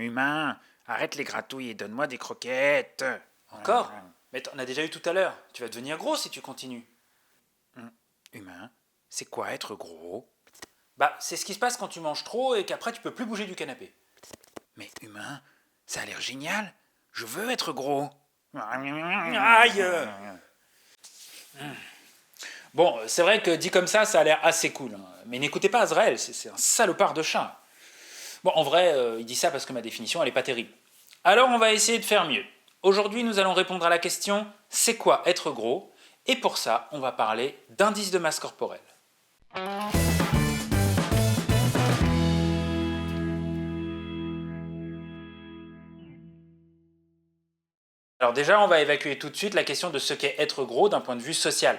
Humain, arrête les gratouilles et donne-moi des croquettes. Encore? Mais t'en as déjà eu tout à l'heure. Tu vas devenir gros si tu continues. Humain, c'est quoi être gros? Bah, c'est ce qui se passe quand tu manges trop et qu'après tu peux plus bouger du canapé. Mais humain, ça a l'air génial. Je veux être gros. Aïe! Bon, c'est vrai que dit comme ça a l'air assez cool. Mais n'écoutez pas Azrael, c'est un salopard de chat. Bon, en vrai, il dit ça parce que ma définition, elle est pas terrible. Alors, on va essayer de faire mieux. Aujourd'hui, nous allons répondre à la question « C'est quoi être gros ?» Et pour ça, on va parler d'indice de masse corporelle. Alors déjà, on va évacuer tout de suite la question de ce qu'est être gros d'un point de vue social.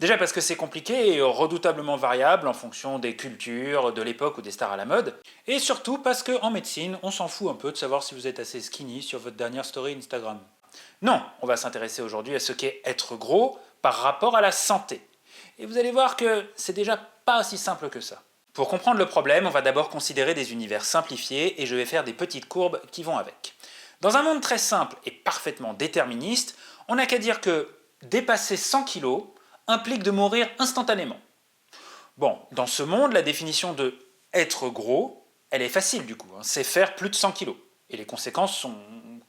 Déjà parce que c'est compliqué et redoutablement variable en fonction des cultures, de l'époque ou des stars à la mode. Et surtout parce qu'en médecine, on s'en fout un peu de savoir si vous êtes assez skinny sur votre dernière story Instagram. Non, on va s'intéresser aujourd'hui à ce qu'est être gros par rapport à la santé. Et vous allez voir que c'est déjà pas aussi simple que ça. Pour comprendre le problème, on va d'abord considérer des univers simplifiés et je vais faire des petites courbes qui vont avec. Dans un monde très simple et parfaitement déterministe, on n'a qu'à dire que dépasser 100 kg implique de mourir instantanément. Bon, dans ce monde, la définition de être gros, elle est facile du coup, c'est faire plus de 100 kg. Et les conséquences sont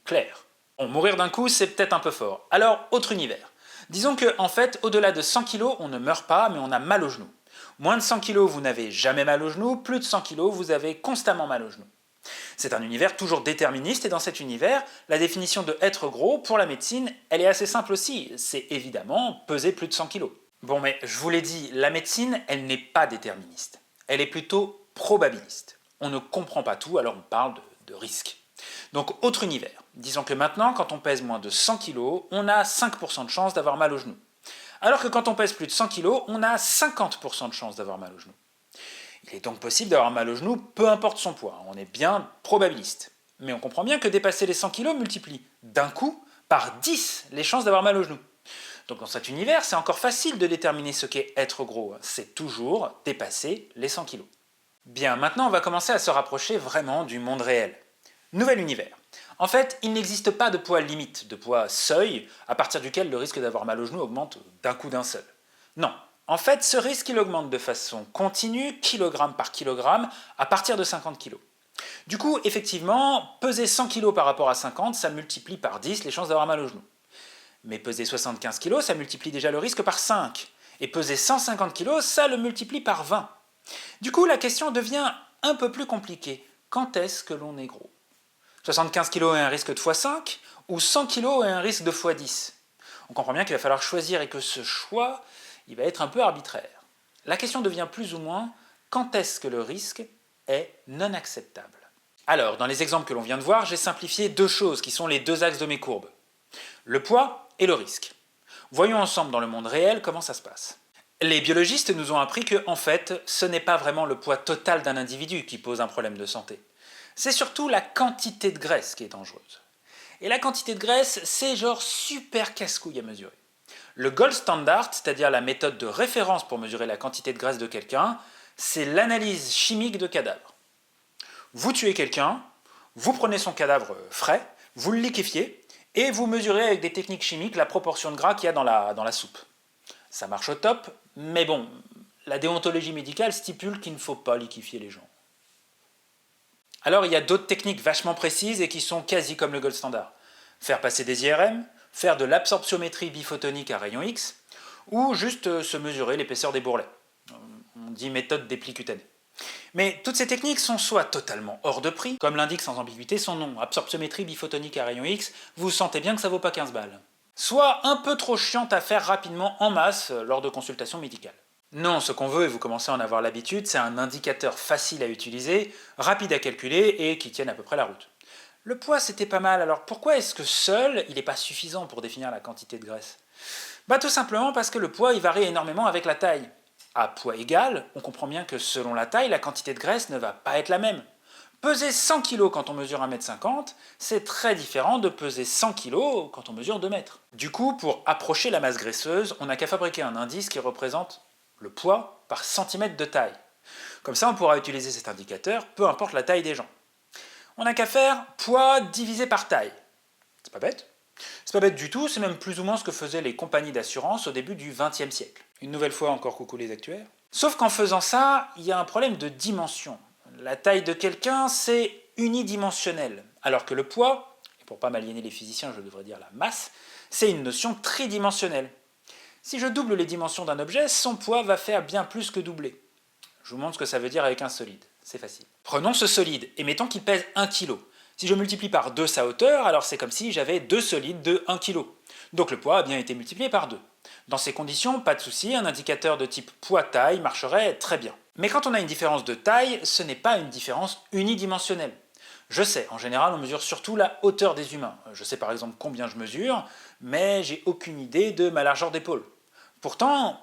claires. Bon, mourir d'un coup, c'est peut-être un peu fort. Alors, autre univers. Disons que, en fait, au-delà de 100 kg, on ne meurt pas, mais on a mal aux genoux. Moins de 100 kg, vous n'avez jamais mal aux genoux, plus de 100 kg, vous avez constamment mal aux genoux. C'est un univers toujours déterministe et dans cet univers, la définition de être gros pour la médecine, elle est assez simple aussi. C'est évidemment peser plus de 100 kg. Bon, mais je vous l'ai dit, la médecine, elle n'est pas déterministe. Elle est plutôt probabiliste. On ne comprend pas tout, alors on parle de risque. Donc, autre univers. Disons que maintenant, quand on pèse moins de 100 kg, on a 5% de chance d'avoir mal aux genoux. Alors que quand on pèse plus de 100 kg, on a 50% de chance d'avoir mal aux genoux. Il est donc possible d'avoir mal au genou, peu importe son poids. On est bien probabiliste. Mais on comprend bien que dépasser les 100 kg multiplie d'un coup par 10 les chances d'avoir mal au genou. Donc dans cet univers, c'est encore facile de déterminer ce qu'est être gros. C'est toujours dépasser les 100 kg. Bien, maintenant on va commencer à se rapprocher vraiment du monde réel. Nouvel univers. En fait, il n'existe pas de poids limite, de poids seuil, à partir duquel le risque d'avoir mal au genou augmente d'un coup d'un seul. Non. En fait, ce risque il augmente de façon continue, kilogramme par kilogramme, à partir de 50 kg. Du coup, effectivement, peser 100 kg par rapport à 50, ça multiplie par 10 les chances d'avoir mal au genou. Mais peser 75 kg, ça multiplie déjà le risque par 5. Et peser 150 kg, ça le multiplie par 20. Du coup, la question devient un peu plus compliquée. Quand est-ce que l'on est gros? 75 kg est un risque de x5 ou 100 kg est un risque de x10? On comprend bien qu'il va falloir choisir et que ce choix, il va être un peu arbitraire. La question devient plus ou moins quand est-ce que le risque est non acceptable? Alors, dans les exemples que l'on vient de voir, j'ai simplifié deux choses qui sont les deux axes de mes courbes. Le poids et le risque. Voyons ensemble dans le monde réel comment ça se passe. Les biologistes nous ont appris que, en fait, ce n'est pas vraiment le poids total d'un individu qui pose un problème de santé. C'est surtout la quantité de graisse qui est dangereuse. Et la quantité de graisse, c'est genre super casse-couille à mesurer. Le gold standard, c'est-à-dire la méthode de référence pour mesurer la quantité de graisse de quelqu'un, c'est l'analyse chimique de cadavres. Vous tuez quelqu'un, vous prenez son cadavre frais, vous le liquéfiez, et vous mesurez avec des techniques chimiques la proportion de gras qu'il y a dans la soupe. Ça marche au top, mais bon, la déontologie médicale stipule qu'il ne faut pas liquéfier les gens. Alors il y a d'autres techniques vachement précises et qui sont quasi comme le gold standard. Faire passer des IRM, faire de l'absorptiométrie biphotonique à rayon X, ou juste se mesurer l'épaisseur des bourrelets. On dit méthode des plis cutanés. Mais toutes ces techniques sont soit totalement hors de prix, comme l'indique sans ambiguïté son nom, absorptiométrie biphotonique à rayon X, vous sentez bien que ça vaut pas 15 balles. Soit un peu trop chiantes à faire rapidement en masse lors de consultations médicales. Non, ce qu'on veut, et vous commencez à en avoir l'habitude, c'est un indicateur facile à utiliser, rapide à calculer et qui tienne à peu près la route. Le poids c'était pas mal, alors pourquoi est-ce que seul il n'est pas suffisant pour définir la quantité de graisse? Bah tout simplement parce que le poids il varie énormément avec la taille. À poids égal, on comprend bien que selon la taille, la quantité de graisse ne va pas être la même. Peser 100 kg quand on mesure 1,50 m, c'est très différent de peser 100 kg quand on mesure 2 mètres. Du coup, pour approcher la masse graisseuse, on n'a qu'à fabriquer un indice qui représente le poids par centimètre de taille. Comme ça, on pourra utiliser cet indicateur, peu importe la taille des gens. On n'a qu'à faire poids divisé par taille. C'est pas bête. C'est pas bête du tout, c'est même plus ou moins ce que faisaient les compagnies d'assurance au début du XXe siècle. Une nouvelle fois encore coucou les actuaires. Sauf qu'en faisant ça, il y a un problème de dimension. La taille de quelqu'un, c'est unidimensionnel, alors que le poids, et pour pas m'aliéner les physiciens, je devrais dire la masse, c'est une notion tridimensionnelle. Si je double les dimensions d'un objet, son poids va faire bien plus que doubler. Je vous montre ce que ça veut dire avec un solide, c'est facile. Prenons ce solide, et mettons qu'il pèse 1 kg. Si je multiplie par 2 sa hauteur, alors c'est comme si j'avais deux solides de 1 kg. Donc le poids a bien été multiplié par 2. Dans ces conditions, pas de souci, un indicateur de type poids-taille marcherait très bien. Mais quand on a une différence de taille, ce n'est pas une différence unidimensionnelle. Je sais, en général, on mesure surtout la hauteur des humains. Je sais par exemple combien je mesure, mais j'ai aucune idée de ma largeur d'épaule. Pourtant,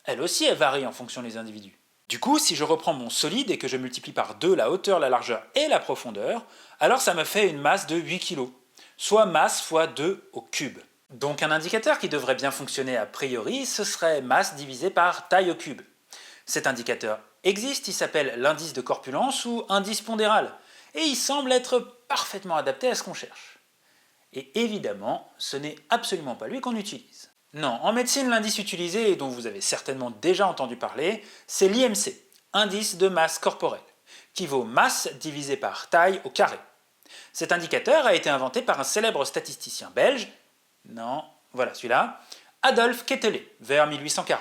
elle aussi, elle varie en fonction des individus. Du coup, si je reprends mon solide et que je multiplie par 2 la hauteur, la largeur et la profondeur, alors ça me fait une masse de 8 kg, soit masse fois 2 au cube. Donc un indicateur qui devrait bien fonctionner a priori, ce serait masse divisé par taille au cube. Cet indicateur existe, il s'appelle l'indice de corpulence ou indice pondéral, et il semble être parfaitement adapté à ce qu'on cherche. Et évidemment, ce n'est absolument pas lui qu'on utilise. Non, en médecine, l'indice utilisé, et dont vous avez certainement déjà entendu parler, c'est l'IMC, indice de masse corporelle, qui vaut masse divisé par taille au carré. Cet indicateur a été inventé par un célèbre statisticien belge, Adolphe Quetelet, vers 1840.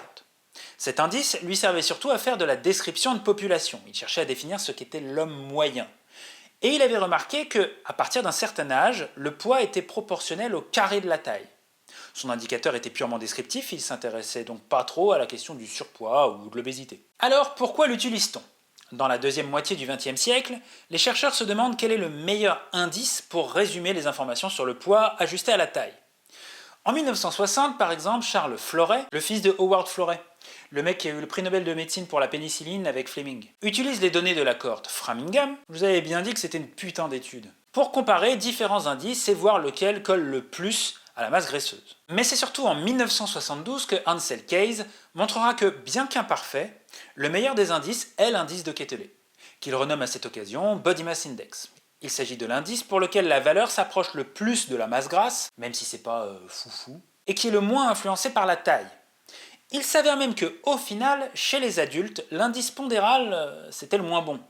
Cet indice lui servait surtout à faire de la description de population, il cherchait à définir ce qu'était l'homme moyen. Et il avait remarqué qu'à partir d'un certain âge, le poids était proportionnel au carré de la taille. Son indicateur était purement descriptif, il ne s'intéressait donc pas trop à la question du surpoids ou de l'obésité. Alors pourquoi l'utilise-t-on ? Dans la deuxième moitié du XXe siècle, les chercheurs se demandent quel est le meilleur indice pour résumer les informations sur le poids ajusté à la taille. En 1960, par exemple, Charles Florey, le fils de Howard Florey, le mec qui a eu le prix Nobel de médecine pour la pénicilline avec Fleming, utilise les données de la cohorte Framingham, je vous avais bien dit que c'était une putain d'étude, pour comparer différents indices et voir lequel colle le plus à la masse graisseuse. Mais c'est surtout en 1972 que Ansel Keys montrera que, bien qu'imparfait, le meilleur des indices est l'indice de Quetelet, qu'il renomme à cette occasion Body Mass Index. Il s'agit de l'indice pour lequel la valeur s'approche le plus de la masse grasse, même si c'est pas foufou, et qui est le moins influencé par la taille. Il s'avère même que, au final, chez les adultes, l'indice pondéral, c'était le moins bon.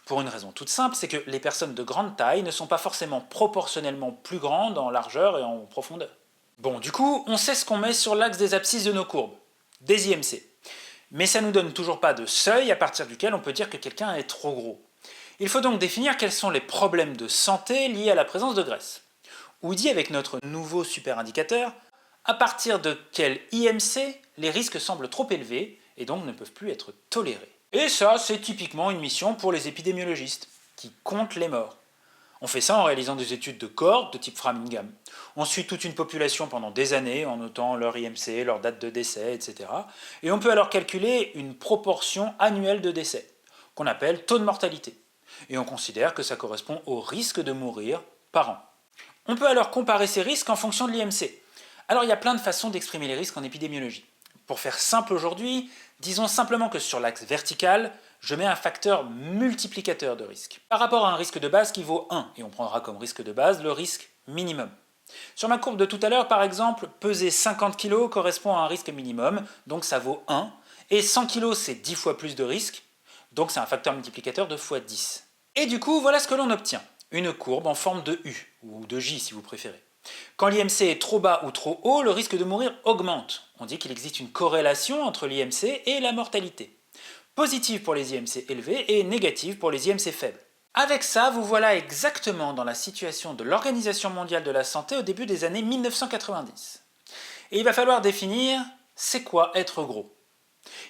Pour une raison toute simple, c'est que les personnes de grande taille ne sont pas forcément proportionnellement plus grandes en largeur et en profondeur. Bon, du coup, on sait ce qu'on met sur l'axe des abscisses de nos courbes, des IMC. Mais ça ne nous donne toujours pas de seuil à partir duquel on peut dire que quelqu'un est trop gros. Il faut donc définir quels sont les problèmes de santé liés à la présence de graisse. Ou dit avec notre nouveau super indicateur, à partir de quel IMC les risques semblent trop élevés et donc ne peuvent plus être tolérés. Et ça, c'est typiquement une mission pour les épidémiologistes, qui comptent les morts. On fait ça en réalisant des études de cohorte de type Framingham. On suit toute une population pendant des années en notant leur IMC, leur date de décès, etc. Et on peut alors calculer une proportion annuelle de décès, qu'on appelle taux de mortalité. Et on considère que ça correspond au risque de mourir par an. On peut alors comparer ces risques en fonction de l'IMC. Alors il y a plein de façons d'exprimer les risques en épidémiologie. Pour faire simple aujourd'hui, disons simplement que sur l'axe vertical, je mets un facteur multiplicateur de risque, par rapport à un risque de base qui vaut 1, et on prendra comme risque de base le risque minimum. Sur ma courbe de tout à l'heure, par exemple, peser 50 kg correspond à un risque minimum, donc ça vaut 1, et 100 kg c'est 10 fois plus de risque, donc c'est un facteur multiplicateur de fois 10. Et du coup, voilà ce que l'on obtient, une courbe en forme de U, ou de J si vous préférez. Quand l'IMC est trop bas ou trop haut, le risque de mourir augmente. On dit qu'il existe une corrélation entre l'IMC et la mortalité. Positive pour les IMC élevés et négative pour les IMC faibles. Avec ça, vous voilà exactement dans la situation de l'Organisation mondiale de la santé au début des années 1990. Et il va falloir définir c'est quoi être gros.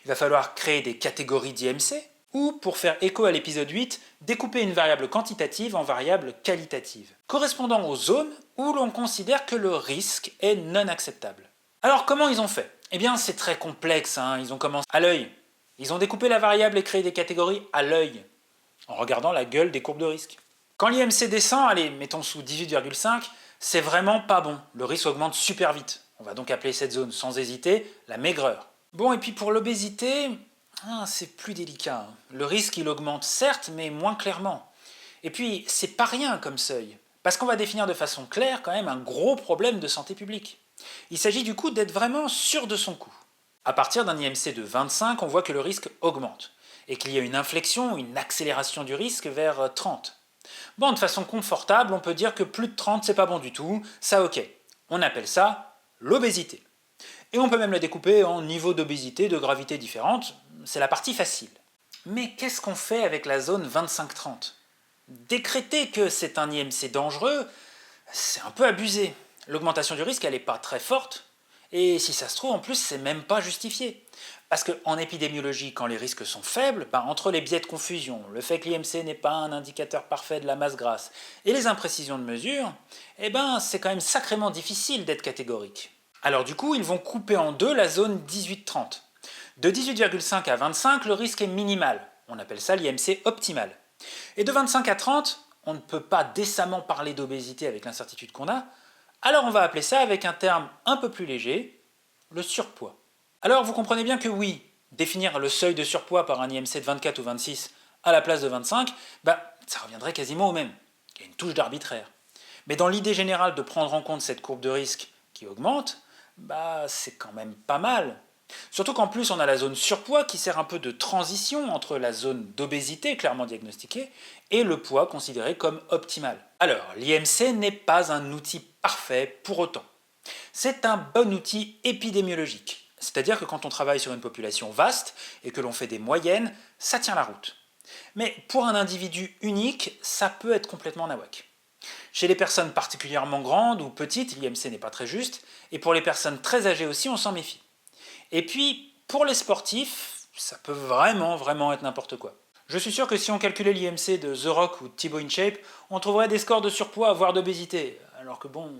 Il va falloir créer des catégories d'IMC, ou, pour faire écho à l'épisode 8, découper une variable quantitative en variable qualitative, correspondant aux zones où l'on considère que le risque est non acceptable. Alors comment ils ont fait ? Eh bien c'est très complexe, ils ont commencé à l'œil. Ils ont découpé la variable et créé des catégories à l'œil, en regardant la gueule des courbes de risque. Quand l'IMC descend, allez, mettons sous 18,5, c'est vraiment pas bon, le risque augmente super vite. On va donc appeler cette zone sans hésiter la maigreur. Bon, et puis pour l'obésité, c'est plus délicat. Le risque il augmente certes, mais moins clairement. Et puis, c'est pas rien comme seuil, parce qu'on va définir de façon claire quand même un gros problème de santé publique. Il s'agit du coup d'être vraiment sûr de son coup. À partir d'un IMC de 25, on voit que le risque augmente, et qu'il y a une inflexion, une accélération du risque vers 30. Bon, de façon confortable, on peut dire que plus de 30, c'est pas bon du tout, ça ok. On appelle ça l'obésité. Et on peut même la découper en niveaux d'obésité de gravité différentes, c'est la partie facile. Mais qu'est-ce qu'on fait avec la zone 25-30 ? Décréter que c'est un IMC dangereux, c'est un peu abusé. L'augmentation du risque, elle n'est pas très forte, et si ça se trouve, en plus, c'est même pas justifié. Parce qu'en épidémiologie, quand les risques sont faibles, entre les biais de confusion, le fait que l'IMC n'est pas un indicateur parfait de la masse grasse, et les imprécisions de mesure, c'est quand même sacrément difficile d'être catégorique. Alors du coup, ils vont couper en deux la zone 18-30. De 18,5 à 25, le risque est minimal. On appelle ça l'IMC optimal. Et de 25 à 30, on ne peut pas décemment parler d'obésité avec l'incertitude qu'on a, alors on va appeler ça avec un terme un peu plus léger, le surpoids. Alors vous comprenez bien que oui, définir le seuil de surpoids par un IMC de 24 ou 26 à la place de 25, ça reviendrait quasiment au même. Il y a une touche d'arbitraire. Mais dans l'idée générale de prendre en compte cette courbe de risque qui augmente, c'est quand même pas mal. Surtout qu'en plus on a la zone surpoids qui sert un peu de transition entre la zone d'obésité clairement diagnostiquée et le poids considéré comme optimal. Alors l'IMC n'est pas un outil parfait pour autant. C'est un bon outil épidémiologique, c'est-à-dire que quand on travaille sur une population vaste et que l'on fait des moyennes, ça tient la route. Mais pour un individu unique, ça peut être complètement nawak. Chez les personnes particulièrement grandes ou petites, l'IMC n'est pas très juste, et pour les personnes très âgées aussi, on s'en méfie. Et puis, pour les sportifs, ça peut vraiment être n'importe quoi. Je suis sûr que si on calculait l'IMC de The Rock ou Thibaut InShape, on trouverait des scores de surpoids, voire d'obésité. Alors que bon...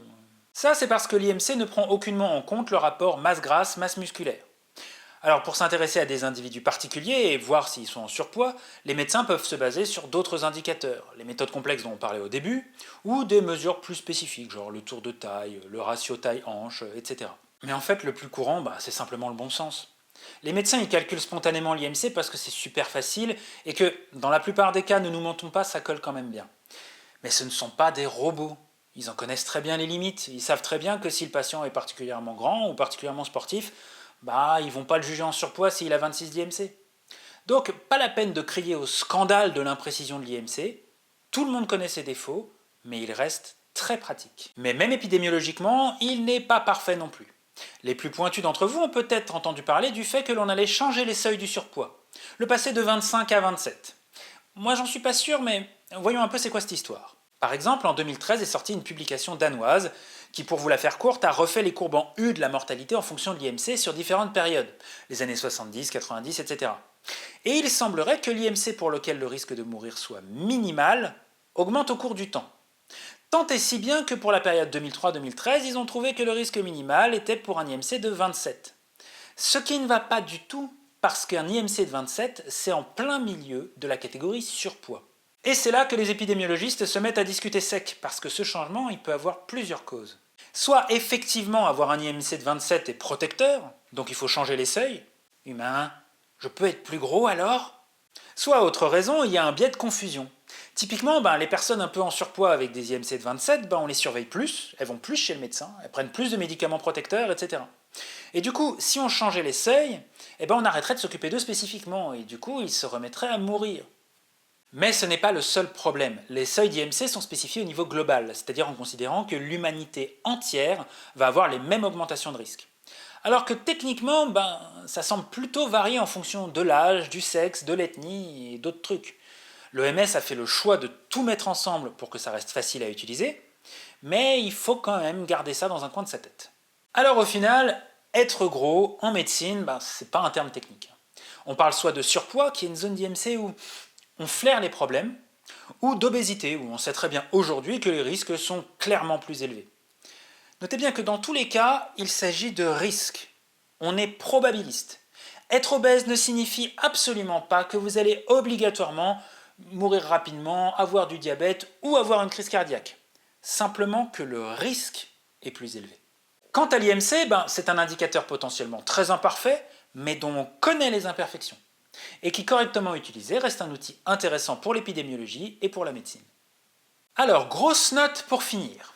Ça, c'est parce que l'IMC ne prend aucunement en compte le rapport masse grasse, masse musculaire. Alors pour s'intéresser à des individus particuliers et voir s'ils sont en surpoids, les médecins peuvent se baser sur d'autres indicateurs, les méthodes complexes dont on parlait au début, ou des mesures plus spécifiques, genre le tour de taille, le ratio taille-hanche, etc. Mais en fait, le plus courant, c'est simplement le bon sens. Les médecins ils calculent spontanément l'IMC parce que c'est super facile et que, dans la plupart des cas, ne nous mentons pas, ça colle quand même bien. Mais ce ne sont pas des robots. Ils en connaissent très bien les limites. Ils savent très bien que si le patient est particulièrement grand ou particulièrement sportif, ils vont pas le juger en surpoids s'il a 26 d'IMC. Donc, pas la peine de crier au scandale de l'imprécision de l'IMC. Tout le monde connaît ses défauts, mais il reste très pratique. Mais même épidémiologiquement, il n'est pas parfait non plus. Les plus pointus d'entre vous ont peut-être entendu parler du fait que l'on allait changer les seuils du surpoids, le passer de 25 à 27. Moi j'en suis pas sûr, mais voyons un peu c'est quoi cette histoire. Par exemple, en 2013 est sortie une publication danoise qui, pour vous la faire courte, a refait les courbes en U de la mortalité en fonction de l'IMC sur différentes périodes, les années 70, 90, etc. Et il semblerait que l'IMC pour lequel le risque de mourir soit minimal augmente au cours du temps. Tant et si bien que pour la période 2003-2013, ils ont trouvé que le risque minimal était pour un IMC de 27. Ce qui ne va pas du tout, parce qu'un IMC de 27, c'est en plein milieu de la catégorie surpoids. Et c'est là que les épidémiologistes se mettent à discuter sec, parce que ce changement, il peut avoir plusieurs causes. Soit effectivement avoir un IMC de 27 est protecteur, donc il faut changer les seuils. Humain, je peux être plus gros alors ? Soit autre raison, il y a un biais de confusion. Typiquement, les personnes un peu en surpoids avec des IMC de 27, on les surveille plus, elles vont plus chez le médecin, elles prennent plus de médicaments protecteurs, etc. Et du coup, si on changeait les seuils, on arrêterait de s'occuper d'eux spécifiquement, et du coup, ils se remettraient à mourir. Mais ce n'est pas le seul problème. Les seuils d'IMC sont spécifiés au niveau global, c'est-à-dire en considérant que l'humanité entière va avoir les mêmes augmentations de risque. Alors que techniquement, ça semble plutôt varier en fonction de l'âge, du sexe, de l'ethnie et d'autres trucs. L'OMS a fait le choix de tout mettre ensemble pour que ça reste facile à utiliser, mais il faut quand même garder ça dans un coin de sa tête. Alors au final, être gros, en médecine, c'est pas un terme technique. On parle soit de surpoids, qui est une zone d'IMC où on flaire les problèmes, ou d'obésité, où on sait très bien aujourd'hui que les risques sont clairement plus élevés. Notez bien que dans tous les cas, il s'agit de risques. On est probabiliste. Être obèse ne signifie absolument pas que vous allez obligatoirement mourir rapidement, avoir du diabète ou avoir une crise cardiaque. Simplement que le risque est plus élevé. Quant à l'IMC, c'est un indicateur potentiellement très imparfait, mais dont on connaît les imperfections, et qui correctement utilisé reste un outil intéressant pour l'épidémiologie et pour la médecine. Alors, grosse note pour finir.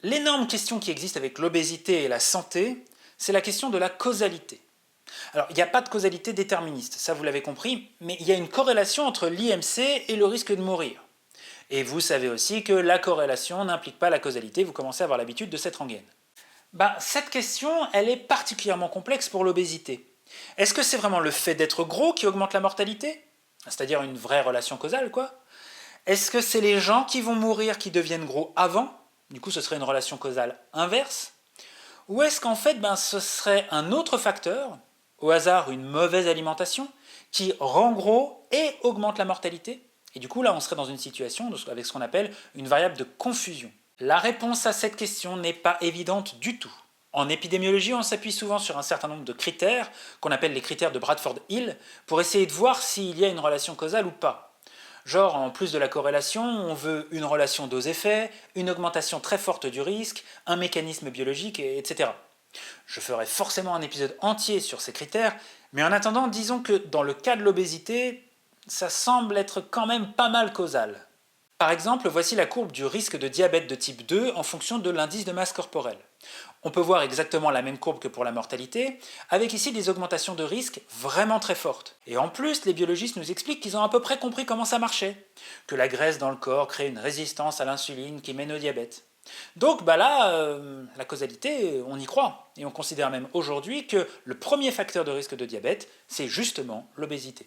L'énorme question qui existe avec l'obésité et la santé, c'est la question de la causalité. Alors, il n'y a pas de causalité déterministe, ça vous l'avez compris, mais il y a une corrélation entre l'IMC et le risque de mourir. Et vous savez aussi que la corrélation n'implique pas la causalité, vous commencez à avoir l'habitude de cette rengaine. Cette question, elle est particulièrement complexe pour l'obésité. Est-ce que c'est vraiment le fait d'être gros qui augmente la mortalité? C'est-à-dire une vraie relation causale, quoi? Est-ce que c'est les gens qui vont mourir qui deviennent gros avant? Du coup, ce serait une relation causale inverse? Ou est-ce qu'en fait, ce serait un autre facteur, au hasard une mauvaise alimentation, qui rend gros et augmente la mortalité? Et du coup, là, on serait dans une situation avec ce qu'on appelle une variable de confusion. La réponse à cette question n'est pas évidente du tout. En épidémiologie, on s'appuie souvent sur un certain nombre de critères, qu'on appelle les critères de Bradford-Hill, pour essayer de voir s'il y a une relation causale ou pas. Genre, en plus de la corrélation, on veut une relation dose-effet, une augmentation très forte du risque, un mécanisme biologique, etc. Je ferai forcément un épisode entier sur ces critères, mais en attendant, disons que dans le cas de l'obésité, ça semble être quand même pas mal causal. Par exemple, voici la courbe du risque de diabète de type 2 en fonction de l'indice de masse corporelle. On peut voir exactement la même courbe que pour la mortalité, avec ici des augmentations de risque vraiment très fortes. Et en plus, les biologistes nous expliquent qu'ils ont à peu près compris comment ça marchait, que la graisse dans le corps crée une résistance à l'insuline qui mène au diabète. Donc la causalité, on y croit, et on considère même aujourd'hui que le premier facteur de risque de diabète, c'est justement l'obésité.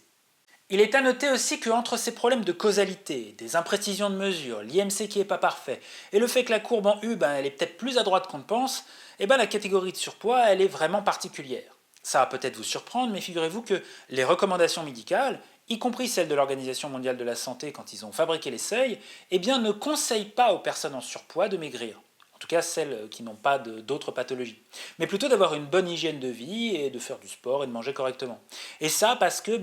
Il est à noter aussi qu'entre ces problèmes de causalité, des imprécisions de mesure, l'IMC qui n'est pas parfait, et le fait que la courbe en U, elle est peut-être plus à droite qu'on ne pense, la catégorie de surpoids, elle est vraiment particulière. Ça va peut-être vous surprendre, mais figurez-vous que les recommandations médicales, y compris celles de l'Organisation mondiale de la santé quand ils ont fabriqué les seuils, ne conseillent pas aux personnes en surpoids de maigrir. En tout cas celles qui n'ont pas d'autres pathologies, mais plutôt d'avoir une bonne hygiène de vie et de faire du sport et de manger correctement. Et ça parce que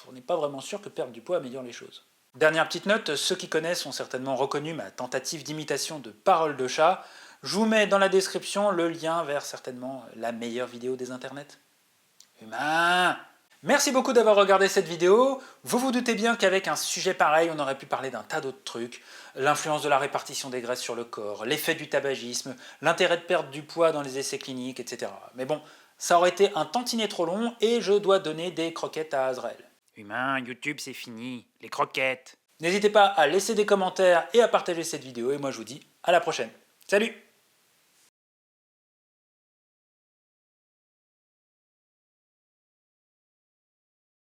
on n'est pas vraiment sûr que perdre du poids améliore les choses. Dernière petite note, ceux qui connaissent ont certainement reconnu ma tentative d'imitation de parole de chat. Je vous mets dans la description le lien vers certainement la meilleure vidéo des internets. Humain! Merci beaucoup d'avoir regardé cette vidéo. Vous vous doutez bien qu'avec un sujet pareil, on aurait pu parler d'un tas d'autres trucs. L'influence de la répartition des graisses sur le corps, l'effet du tabagisme, l'intérêt de perdre du poids dans les essais cliniques, etc. Mais bon, ça aurait été un tantinet trop long et je dois donner des croquettes à Azrael. Humain, YouTube, c'est fini. Les croquettes. N'hésitez pas à laisser des commentaires et à partager cette vidéo et moi je vous dis à la prochaine. Salut!